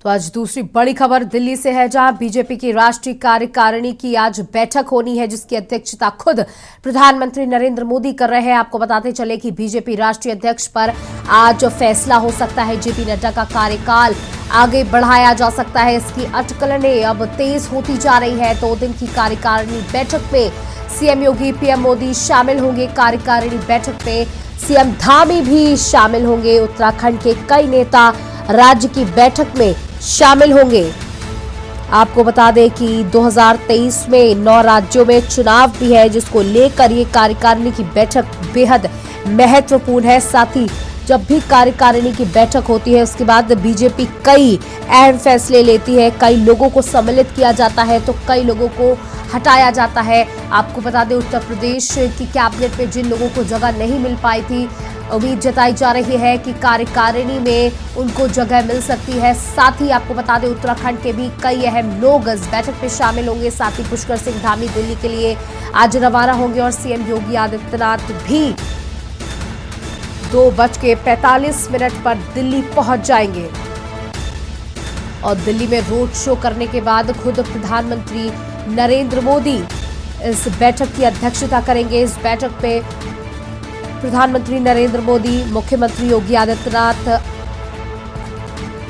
तो आज दूसरी बड़ी खबर दिल्ली से है, जहां बीजेपी की राष्ट्रीय कार्यकारिणी की आज बैठक होनी है, जिसकी अध्यक्षता खुद प्रधानमंत्री नरेंद्र मोदी कर रहे हैं। आपको बताते चले कि बीजेपी राष्ट्रीय अध्यक्ष पर आज फैसला हो सकता है। जेपी नड्डा का कार्यकाल आगे बढ़ाया जा सकता है, इसकी अटकलें अब तेज होती जा रही है। 2 दिन की कार्यकारिणी बैठक में सीएम योगी, पीएम मोदी शामिल होंगे। कार्यकारिणी बैठक में सीएम धामी भी शामिल होंगे। उत्तराखंड के कई नेता राज्य की बैठक में शामिल होंगे। आपको बता दें कि 2023 में 9 राज्यों में चुनाव भी है, जिसको लेकर ये कार्यकारिणी की बैठक बेहद महत्वपूर्ण है। साथ ही जब भी कार्यकारिणी की बैठक होती है, उसके बाद बीजेपी कई अहम फैसले लेती है। कई लोगों को सम्मिलित किया जाता है तो कई लोगों को हटाया जाता है। आपको बता दें, उत्तर प्रदेश की कैबिनेट में जिन लोगों को जगह नहीं मिल पाई थी, उम्मीद जताई जा रही है कि कार्यकारिणी में उनको जगह मिल सकती है। साथ ही आपको बता दें, उत्तराखंड के भी कई अहम लोग इस बैठक में शामिल होंगे। साथ ही पुष्कर सिंह धामी दिल्ली के लिए आज रवाना होंगे और सीएम योगी आदित्यनाथ भी 2:45 पर दिल्ली पहुंच जाएंगे। और दिल्ली में रोड शो करने के बाद खुद प्रधानमंत्री नरेंद्र मोदी इस बैठक की अध्यक्षता करेंगे। इस बैठक में प्रधानमंत्री नरेंद्र मोदी, मुख्यमंत्री योगी आदित्यनाथ,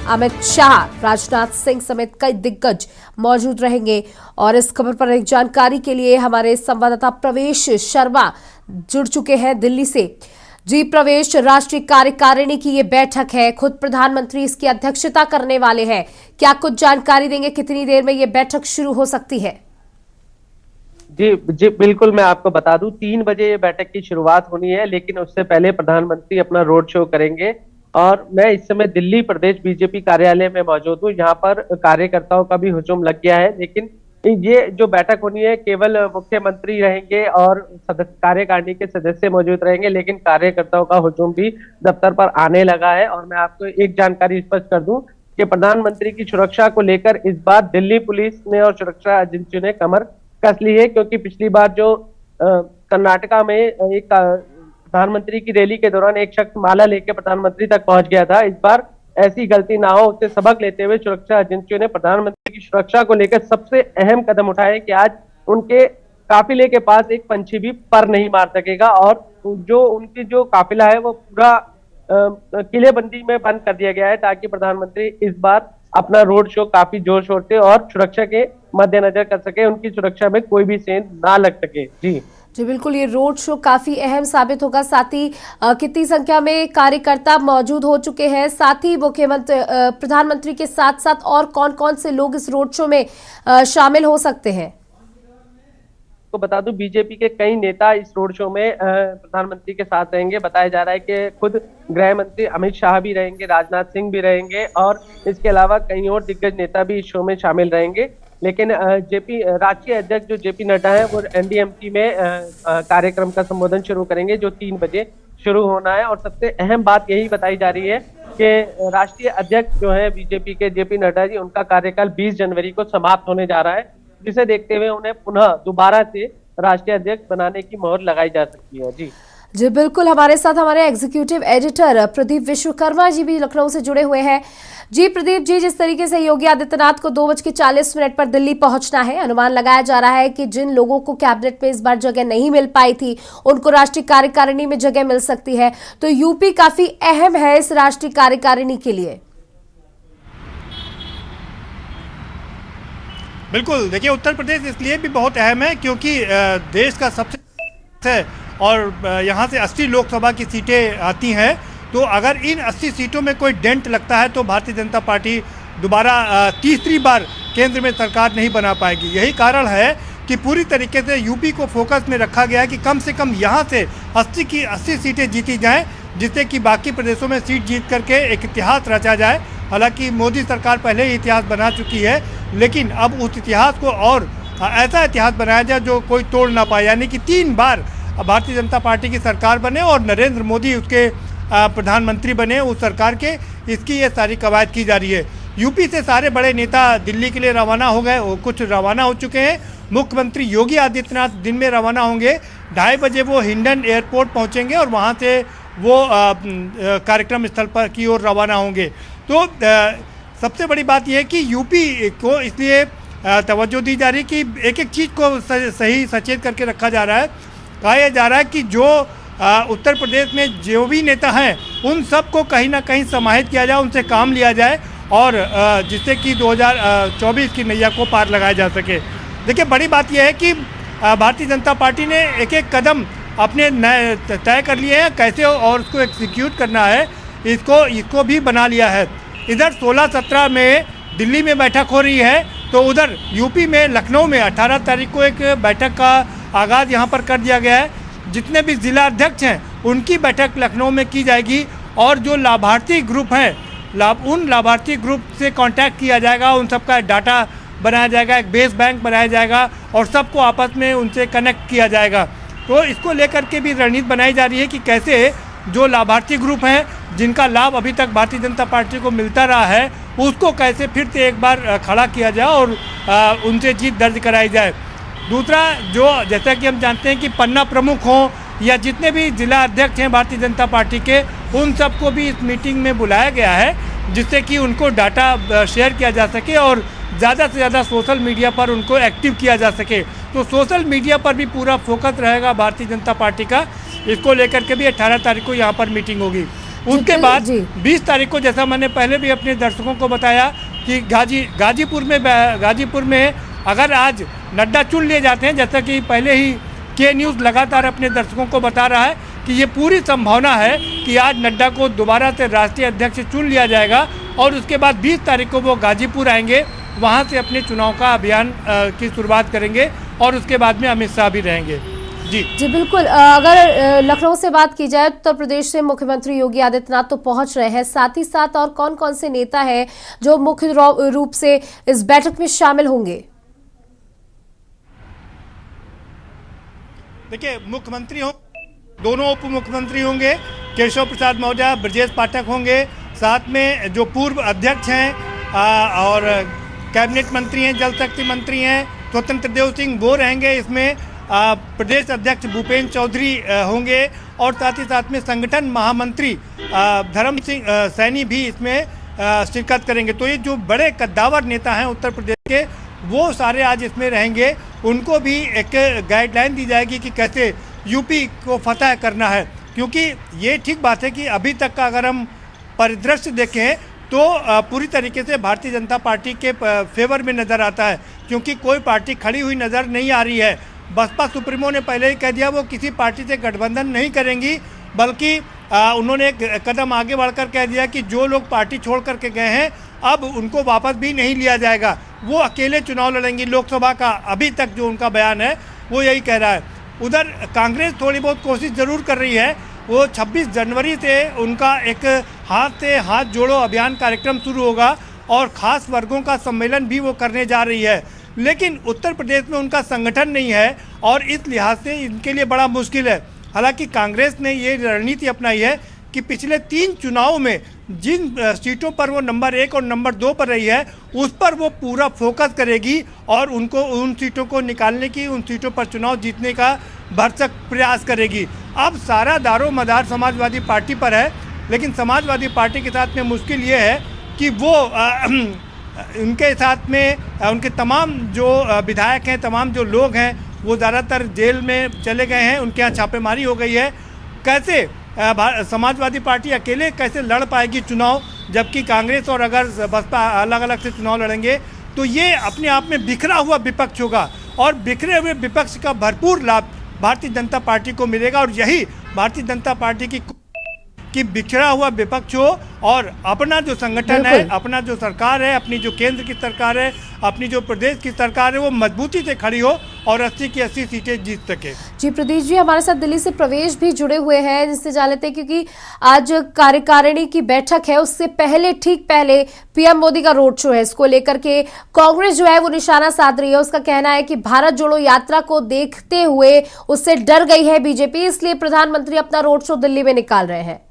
अमित शाह, राजनाथ सिंह समेत कई दिग्गज मौजूद रहेंगे। और इस खबर पर एक जानकारी के लिए हमारे संवाददाता प्रवेश शर्मा जुड़ चुके हैं दिल्ली से। जी प्रवेश, राष्ट्रीय कार्यकारिणी की ये बैठक है, खुद प्रधानमंत्री इसकी अध्यक्षता करने वाले हैं। क्या कुछ जानकारी देंगे, कितनी देर में ये बैठक शुरू हो सकती है? जी बिल्कुल, मैं आपको बता दूं 3 बजे ये बैठक की शुरुआत होनी है, लेकिन उससे पहले प्रधानमंत्री अपना रोड शो करेंगे। और मैं इस समय दिल्ली प्रदेश बीजेपी कार्यालय में मौजूद हूँ। यहाँ पर कार्यकर्ताओं का भी हुजूम लग गया है, लेकिन ये जो बैठक होनी है केवल मुख्यमंत्री रहेंगे और कार्यकारिणी के सदस्य मौजूद रहेंगे, लेकिन कार्यकर्ताओं का हुजूम भी दफ्तर पर आने लगा है। और मैं आपको एक जानकारी स्पष्ट कर दूं कि प्रधानमंत्री की सुरक्षा को लेकर इस बार दिल्ली पुलिस ने और सुरक्षा एजेंसियों ने कमर कस ली है, क्योंकि पिछली बार जो कर्नाटका में एक प्रधानमंत्री की रैली के दौरान एक शख्स माला लेकर प्रधानमंत्री तक पहुंच गया था। इस बार ऐसी गलती ना हो, उससे सबक लेते हुए सुरक्षा एजेंसियों ने प्रधानमंत्री की सुरक्षा को लेकर सबसे अहम कदम उठाए कि आज उनके काफिले के पास एक पंछी भी पर नहीं मार सकेगा। और जो उनकी जो काफिला है वो पूरा किलेबंदी में बंद कर दिया गया है, ताकि प्रधानमंत्री इस बार अपना रोड शो काफी जोर शोर से और सुरक्षा के मद्देनजर कर सके, उनकी सुरक्षा में कोई भी सेंध ना लग सके। जी बिल्कुल, ये रोड शो काफी अहम साबित होगा। साथ ही कितनी संख्या में कार्यकर्ता मौजूद हो चुके हैं, साथ ही मुख्यमंत्री प्रधानमंत्री के साथ साथ और कौन कौन से लोग इस रोड शो में शामिल हो सकते हैं? तो बता दूं, बीजेपी के कई नेता इस रोड शो में प्रधानमंत्री के साथ रहेंगे। बताया जा रहा है कि खुद गृह मंत्री अमित शाह भी रहेंगे, राजनाथ सिंह भी रहेंगे और इसके अलावा कई और दिग्गज नेता भी इस शो में शामिल रहेंगे। लेकिन जेपी राष्ट्रीय अध्यक्ष जो जेपी नड्डा है वो एनडीएमसी में कार्यक्रम का संबोधन शुरू करेंगे, जो 3 बजे शुरू होना है। और सबसे अहम बात यही बताई जा रही है कि राष्ट्रीय अध्यक्ष जो है बीजेपी के जेपी नड्डा जी, उनका कार्यकाल 20 जनवरी को समाप्त होने जा रहा है, जिसे देखते हुए उन्हें पुनः दोबारा से राष्ट्रीय अध्यक्ष बनाने की मोहर लगाई जा सकती है। जी बिल्कुल, हमारे साथ हमारे एग्जीक्यूटिव एडिटर प्रदीप विश्वकर्मा जी भी लखनऊ से जुड़े हुए हैं। जी प्रदीप जी, जिस तरीके से योगी आदित्यनाथ को 2:40 पर दिल्ली पहुंचना है, अनुमान लगाया जा रहा है कि जिन लोगों को कैबिनेट में इस बार जगह नहीं मिल पाई थी, उनको राष्ट्रीय कार्यकारिणी में जगह मिल सकती है। तो यूपी काफी अहम है इस राष्ट्रीय कार्यकारिणी के लिए। बिल्कुल, देखिए उत्तर प्रदेश इसलिए भी बहुत अहम है क्योंकि देश का सबसे है और यहाँ से 80 लोकसभा की सीटें आती हैं। तो अगर इन 80 सीटों में कोई डेंट लगता है तो भारतीय जनता पार्टी दोबारा तीसरी बार केंद्र में सरकार नहीं बना पाएगी। यही कारण है कि पूरी तरीके से यूपी को फोकस में रखा गया है कि कम से कम यहाँ से 80 की 80 सीटें जीती जाएं, जिससे कि बाकी प्रदेशों में सीट जीत करके एक इतिहास रचा जाए। हालांकि मोदी सरकार पहले ही इतिहास बना चुकी है, लेकिन अब उस इतिहास को और ऐसा इतिहास बनाया जाए जो कोई तोड़ ना पाए, यानी कि 3 बार भारतीय जनता पार्टी की सरकार बने और नरेंद्र मोदी उसके प्रधानमंत्री बने उस सरकार के। इसकी ये सारी कवायद की जा रही है। यूपी से सारे बड़े नेता दिल्ली के लिए रवाना हो गए, कुछ रवाना हो चुके हैं। मुख्यमंत्री योगी आदित्यनाथ दिन में रवाना होंगे, 2:30 बजे वो हिंडन एयरपोर्ट पहुंचेंगे और वहां से वो कार्यक्रम स्थल पर की ओर रवाना होंगे। तो सबसे बड़ी बात यह है कि यूपी को इसलिए तवज्जो दी जा रही कि एक एक चीज़ को सही सचेत करके रखा जा रहा है। कहा यह जा रहा है कि जो उत्तर प्रदेश में जो भी नेता हैं उन सबको कहीं ना कहीं समाहित किया जाए, उनसे काम लिया जाए और जिससे कि 2024 की नैया को पार लगाया जा सके। देखिए, बड़ी बात यह है कि भारतीय जनता पार्टी ने एक एक कदम अपने तय कर लिए हैं, कैसे और उसको एग्जीक्यूट करना है इसको भी बना लिया है। इधर 16-17 में दिल्ली में बैठक हो रही है, तो उधर यूपी में लखनऊ में 18 तारीख को एक बैठक का आगाज़ यहाँ पर कर दिया गया है। जितने भी जिला अध्यक्ष हैं उनकी बैठक लखनऊ में की जाएगी और जो लाभार्थी ग्रुप हैं उन लाभार्थी ग्रुप से कांटेक्ट किया जाएगा, उन सबका डाटा बनाया जाएगा, एक बेस बैंक बनाया जाएगा और सबको आपस में उनसे कनेक्ट किया जाएगा। तो इसको लेकर के भी रणनीति बनाई जा रही है कि कैसे जो लाभार्थी ग्रुप हैं जिनका लाभ अभी तक भारतीय जनता पार्टी को मिलता रहा है उसको कैसे फिर से एक बार खड़ा किया जाए और उनसे जीत दर्ज कराई जाए। दूसरा, जो जैसा कि हम जानते हैं कि पन्ना प्रमुख हों या जितने भी जिला अध्यक्ष हैं भारतीय जनता पार्टी के, उन सबको भी इस मीटिंग में बुलाया गया है जिससे कि उनको डाटा शेयर किया जा सके और ज़्यादा से ज़्यादा सोशल मीडिया पर उनको एक्टिव किया जा सके। तो सोशल मीडिया पर भी पूरा फोकस रहेगा भारतीय जनता पार्टी का। इसको लेकर के भी 18 तारीख को यहाँ पर मीटिंग होगी। उसके बाद 20 तारीख को, जैसा मैंने पहले भी अपने दर्शकों को बताया कि गाजीपुर में अगर आज नड्डा चुन लिए जाते हैं, जैसा कि पहले ही के न्यूज़ लगातार अपने दर्शकों को बता रहा है कि ये पूरी संभावना है कि आज नड्डा को दोबारा से राष्ट्रीय अध्यक्ष चुन लिया जाएगा और उसके बाद 20 तारीख को वो गाजीपुर आएंगे, वहाँ से अपने चुनाव का अभियान की शुरुआत करेंगे और उसके बाद में अमित शाह भी रहेंगे। जी बिल्कुल। अगर लखनऊ से बात की जाए, उत्तर प्रदेश से मुख्यमंत्री योगी आदित्यनाथ तो पहुंच रहे हैं, साथ ही साथ और कौन कौन से नेता हैं जो मुख्य रूप से इस बैठक में शामिल होंगे? देखिए, मुख्यमंत्री हो, दोनों उप मुख्यमंत्री होंगे, केशव प्रसाद मौर्य, ब्रजेश पाठक होंगे, साथ में जो पूर्व अध्यक्ष हैं और कैबिनेट मंत्री हैं, जल शक्ति मंत्री हैं स्वतंत्र देव सिंह, वो रहेंगे इसमें। प्रदेश अध्यक्ष भूपेंद्र चौधरी होंगे और साथ ही साथ में संगठन महामंत्री धर्म सिंह सैनी भी इसमें शिरकत करेंगे। तो ये जो बड़े कद्दावर नेता हैं उत्तर प्रदेश के, वो सारे आज इसमें रहेंगे। उनको भी एक गाइडलाइन दी जाएगी कि कैसे यूपी को फतह करना है, क्योंकि ये ठीक बात है कि अभी तक का अगर हम परिदृश्य देखें तो पूरी तरीके से भारतीय जनता पार्टी के फेवर में नज़र आता है, क्योंकि कोई पार्टी खड़ी हुई नज़र नहीं आ रही है। बसपा सुप्रीमो ने पहले ही कह दिया वो किसी पार्टी से गठबंधन नहीं करेंगी, बल्कि उन्होंने एक कदम आगे बढ़कर कह दिया कि जो लोग पार्टी छोड़ करके गए हैं अब उनको वापस भी नहीं लिया जाएगा, वो अकेले चुनाव लड़ेंगी लोकसभा का। अभी तक जो उनका बयान है वो यही कह रहा है। उधर कांग्रेस थोड़ी बहुत कोशिश ज़रूर कर रही है, वो 26 जनवरी से उनका एक हाथ से हाथ जोड़ो अभियान कार्यक्रम शुरू होगा और ख़ास वर्गों का सम्मेलन भी वो करने जा रही है, लेकिन उत्तर प्रदेश में उनका संगठन नहीं है और इस लिहाज से इनके लिए बड़ा मुश्किल है। हालांकि कांग्रेस ने ये रणनीति अपनाई है कि पिछले 3 चुनाव में जिन सीटों पर वो नंबर 1 और नंबर 2 पर रही है उस पर वो पूरा फोकस करेगी और उनको उन सीटों को निकालने की, उन सीटों पर चुनाव जीतने का भरसक प्रयास करेगी। अब सारा दारो मदार समाजवादी पार्टी पर है, लेकिन समाजवादी पार्टी के साथ में मुश्किल ये है कि वो उनके साथ में उनके तमाम जो विधायक हैं, तमाम जो लोग हैं वो ज़्यादातर जेल में चले गए हैं, उनके यहाँ छापेमारी हो गई है। कैसे समाजवादी पार्टी अकेले कैसे लड़ पाएगी चुनाव, जबकि कांग्रेस और अगर बसपा अलग अलग से चुनाव लड़ेंगे तो ये अपने आप में बिखरा हुआ विपक्ष होगा और बिखरे हुए विपक्ष का भरपूर लाभ भारतीय जनता पार्टी को मिलेगा। और यही भारतीय जनता पार्टी की बिखरा हुआ विपक्ष हो और अपना जो संगठन है, अपना जो सरकार है, अपनी जो केंद्र की सरकार है, अपनी जो प्रदेश की सरकार है, वो मजबूती से खड़ी हो और 80 की 80 सीटें जीत सके। जी प्रदेश जी, हमारे साथ दिल्ली से प्रवेश भी जुड़े हुए हैं, जिससे जान लेते हैं क्योंकि आज कार्यकारिणी की बैठक है, उससे पहले ठीक पहले पीएम मोदी का रोड शो है। इसको लेकर के कांग्रेस जो है वो निशाना साध रही है। उसका कहना है कि भारत जोड़ो यात्रा को देखते हुए उससे डर गई है बीजेपी, इसलिए प्रधानमंत्री अपना रोड शो दिल्ली में निकाल रहे हैं।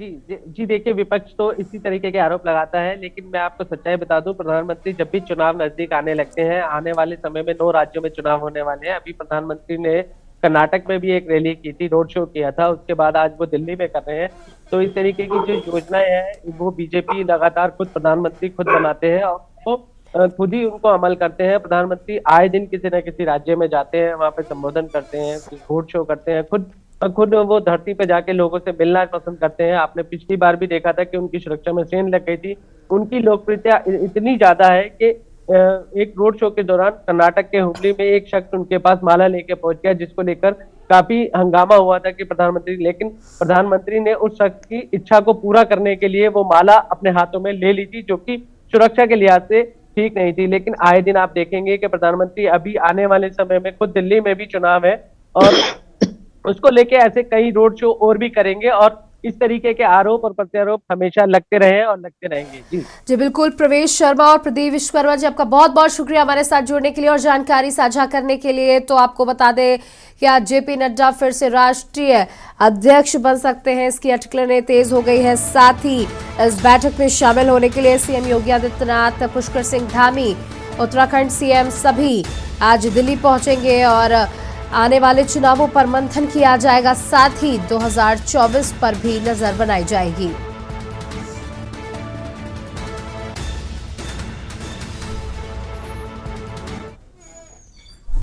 जी देखिए, विपक्ष तो इसी तरीके के आरोप लगाता है, लेकिन मैं आपको सच्चाई बता दूं, प्रधानमंत्री जब भी चुनाव नजदीक आने लगते हैं, आने वाले समय में 9 राज्यों में चुनाव होने वाले हैं। अभी प्रधानमंत्री ने कर्नाटक में भी एक रैली की थी, रोड शो किया था, उसके बाद आज वो दिल्ली में कर रहे हैं। तो इस तरीके की जो योजनाएं हैं वो बीजेपी लगातार खुद प्रधानमंत्री खुद बनाते हैं और वो खुद ही उनको अमल करते हैं। प्रधानमंत्री आए दिन किसी न किसी राज्य में जाते हैं, वहां पे संबोधन करते हैं, रोड शो करते हैं, खुद वो धरती पे जाके लोगों से मिलना पसंद करते हैं। आपने पिछली बार भी देखा था कि उनकी सुरक्षा में सेंध लग गई थी। उनकी लोकप्रियता इतनी ज्यादा है कि एक रोड शो के दौरान कर्नाटक के हुबली में एक शख्स उनके पास माला लेके पहुंच गया, जिसको लेकर काफी हंगामा हुआ था कि लेकिन प्रधानमंत्री ने उस शख्स की इच्छा को पूरा करने के लिए वो माला अपने हाथों में ले ली थी, जो कि सुरक्षा के लिहाज से ठीक नहीं थी। लेकिन आए दिन आप देखेंगे कि प्रधानमंत्री अभी आने वाले समय में खुद दिल्ली में भी चुनाव है और उसको लेके ऐसे कई रोड शो और भी करेंगे और इस तरीके के आरोप और प्रत्यारोप हमेशा लगते रहे और लगते रहेंगे। जी बिल्कुल, प्रवेश शर्मा और प्रदीप विश्वकर्मा जी, आपका बहुत बहुत शुक्रिया हमारे साथ जुड़ने के लिए और जानकारी साझा करने के लिए। तो आपको बता दें कि आज जेपी नड्डा फिर से राष्ट्रीय अध्यक्ष बन सकते हैं, इसकी अटकलें तेज हो गई है। साथ ही इस बैठक में शामिल होने के लिए सीएम योगी आदित्यनाथ, पुष्कर सिंह धामी, उत्तराखंड सीएम सभी आज दिल्ली पहुंचेंगे और आने वाले चुनावों पर मंथन किया जाएगा। साथ ही 2024 पर भी नजर बनाई जाएगी।